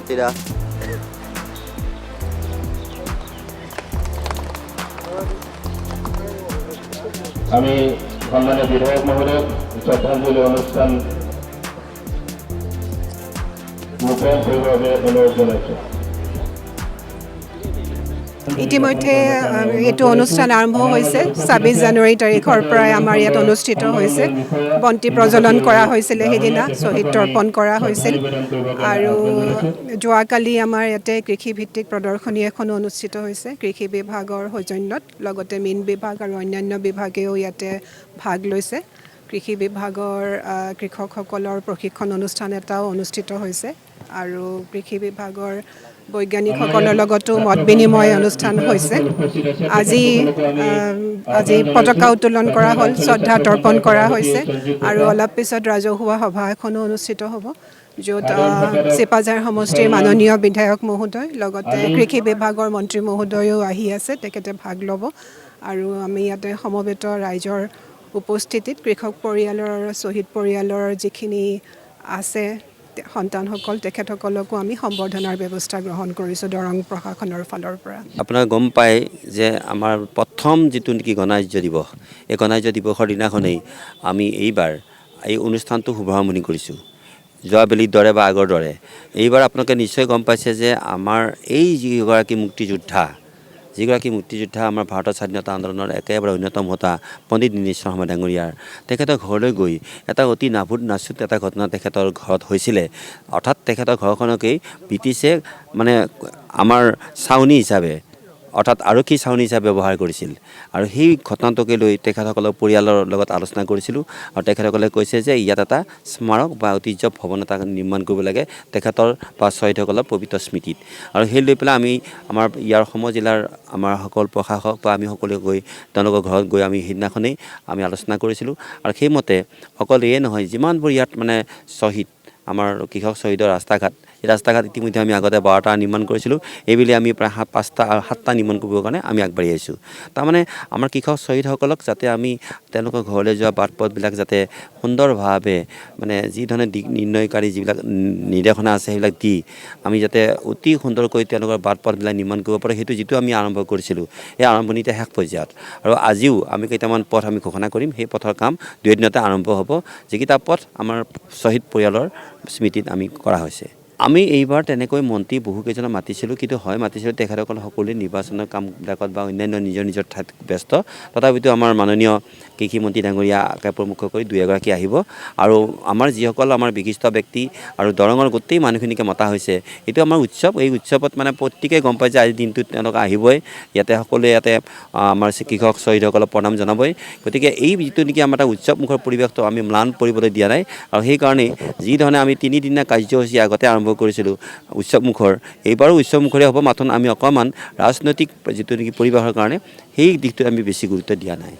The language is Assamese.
শিক্ষাৰ্থীৰা। আমি সম্মানীয় বিধায়ক মহোদয় শ্ৰদ্ধাঞ্জলি অনুষ্ঠান ৰূপায়ণ কৰবে অনুৰোধ জানাচ্ছি। ইতিমধ্যে এইটো অনুষ্ঠান আৰম্ভ হৈছে ২৬ জানুৱাৰী তাৰিখৰ পৰাই আমাৰ ইয়াত অনুষ্ঠিত হৈছে বন্তি প্ৰজ্বলন কৰা হৈছিল সেইদিনা শ্বহীদ তৰ্পণ কৰা হৈছিল আৰু যোৱাকালি আমাৰ ইয়াতে কৃষিভিত্তিক প্ৰদৰ্শনী এখন অনুষ্ঠিত হৈছে কৃষি বিভাগৰ সৌজন্যত লগতে মীন বিভাগ আৰু অন্যান্য বিভাগেও ইয়াতে ভাগ লৈছে কৃষি বিভাগৰ কৃষকসকলৰ প্ৰশিক্ষণ অনুষ্ঠান এটাও অনুষ্ঠিত হৈছে আৰু কৃষি বিভাগৰ বৈজ্ঞানিকসকলৰ লগতো মত বিনিময় অনুষ্ঠান হৈছে আজি পতাকা উত্তোলন কৰা হ'ল শ্ৰদ্ধা তৰ্পণ কৰা হৈছে আৰু অলপ পিছত ৰাজহুৱা সভা এখনো অনুষ্ঠিত হ'ব য'ত চিপাঝাৰ সমষ্টিৰ মাননীয় বিধায়ক মহোদয় লগতে কৃষি বিভাগৰ মন্ত্ৰী মহোদয়ো আহি আছে তেখেতে ভাগ ল'ব আৰু আমি ইয়াতে সমবেত ৰাইজৰ উপস্থিতিত কৃষক পৰিয়ালৰ আৰু শ্বহীদ পৰিয়ালৰ যিখিনি আছে সন্তানসকল তেখেতসকলকো আমি সম্বৰ্ধনাৰ ব্যৱস্থা গ্ৰহণ কৰিছোঁ দৰং প্ৰশাসনৰ ফালৰ পৰা। আপোনালোকে গম পায় যে আমাৰ প্ৰথম যিটো নেকি গণৰাজ্য দিৱস এই গণৰাজ্য দিৱসৰ দিনাখনেই আমি এইবাৰ এই অনুষ্ঠানটো শুভাৰম্ভণি কৰিছোঁ যোৱাবেলিৰ দৰে বা আগৰ দৰে। এইবাৰ আপোনালোকে নিশ্চয় গম পাইছে যে আমাৰ এই যিগৰাকী মুক্তিযোদ্ধা আমাৰ ভাৰতৰ স্বাধীনতা আন্দোলনৰ একেবাৰে অন্যতম হোতা পণ্ডিত দীনেশ্বৰ শৰ্মা ডাঙৰীয়াৰ তেখেতৰ ঘৰলৈ গৈ এটা অতি নাচুত এটা ঘটনা তেখেতৰ ঘৰত হৈছিলে অৰ্থাৎ তেখেতৰ ঘৰখনকেই ব্ৰিটিছে মানে আমাৰ ছাউনি হিচাপে অৰ্থাৎ আৰক্ষী ছাউনি হিচাপে ব্যৱহাৰ কৰিছিল আৰু সেই ঘটনাটোকে লৈ তেখেতসকলৰ পৰিয়ালৰ লগত আলোচনা কৰিছিলোঁ আৰু তেখেতসকলে কৈছে যে ইয়াত এটা স্মাৰক বা ঐতিহ্য ভৱন এটা নিৰ্মাণ কৰিব লাগে তেখেতৰ বা শ্বহীদসকলৰ পবিত্ৰ স্মৃতিত আৰু সেই লৈ পেলাই আমি আমাৰ ইয়াৰ অসম জিলাৰ আমাৰ সকলো প্ৰশাসক বা আমি সকলোৱে গৈ তেওঁলোকৰ ঘৰত গৈ আমি সেইদিনাখনেই আমি আলোচনা কৰিছিলোঁ আৰু সেইমতে অকল এয়ে নহয় যিমানবোৰ ইয়াত মানে শ্বহীদ আমাৰ কৃষক শ্বহীদৰ ৰাস্তা ঘাট ইতিমধ্যে আমি আগতে 12টা নিৰ্মাণ কৰিছিলোঁ এইবুলি আমি প্ৰায় 7টা নিৰ্মাণ কৰিবৰ কাৰণে আমি আগবাঢ়ি আহিছোঁ তাৰমানে আমাৰ কৃষক শ্বহীদসকলক যাতে আমি তেওঁলোকৰ ঘৰলৈ যোৱা বাট পথবিলাক যাতে সুন্দৰভাৱে মানে যি ধৰণে দিক নিৰ্ণয়কাৰী যিবিলাক নিৰ্দেশনা আছে সেইবিলাক দি আমি যাতে অতি সুন্দৰকৈ তেওঁলোকৰ বাট পথবিলাক নিৰ্মাণ কৰিব পাৰোঁ সেইটো যিটো আমি আৰম্ভ কৰিছিলোঁ এই আৰম্ভণিতে শেষ পৰ্যায়ত আৰু আজিও আমি কেইটামান পথ আমি ঘোষণা কৰিম সেই পথৰ কাম 2 দিনতে আৰম্ভ হ'ব যিকেইটা পথ আমাৰ শ্বহীদ পৰিয়ালৰ স্মৃতিত আমি কৰা হৈছে আমি এইবাৰ তেনেকৈ মন্ত্ৰী বহুকেইজনক মাতিছিলোঁ কিন্তু মাতিছিলোঁ তেখেতসকল সকলোৱে নিৰ্বাচনৰ কামবিলাকত বা অন্যান্য নিজৰ ঠাইত ব্যস্ত তথাপিতো আমাৰ মাননীয় কৃষিমন্ত্ৰী ডাঙৰীয়াকে প্ৰমুখ কৰি 2-এগৰাকী আহিব আৰু আমাৰ যিসকল আমাৰ বিশিষ্ট ব্যক্তি আৰু দৰঙৰ গোটেই মানুহখিনিকে মতা হৈছে এইটো আমাৰ উৎসৱ এই উৎসৱত মানে প্ৰত্যেকেই গম পায় যে আজিৰ দিনটোত তেওঁলোক আহিবই ইয়াতে সকলোৱে ইয়াতে আমাৰ কৃষক শ্বহীদসকলক প্ৰণাম জনাবই গতিকে এই যিটো নেকি আমাৰ এটা উৎসৱমুখৰ পৰিৱেশটো আমি ম্লান পৰিবলৈ দিয়া নাই আৰু সেইকাৰণেই যি ধৰণে আমি 3 দিনীয়া কাৰ্যসূচী আগতে আৰম্ভ কৰিছিলোঁ উৎসৱমুখৰ এইবাৰো উৎসৱমুখৰে হ'ব মাথোন আমি অকণমান ৰাজনৈতিক যিটো নেকি পৰিৱেশৰ কাৰণে সেই দিশটোত আমি বেছি গুৰুত্ব দিয়া নাই।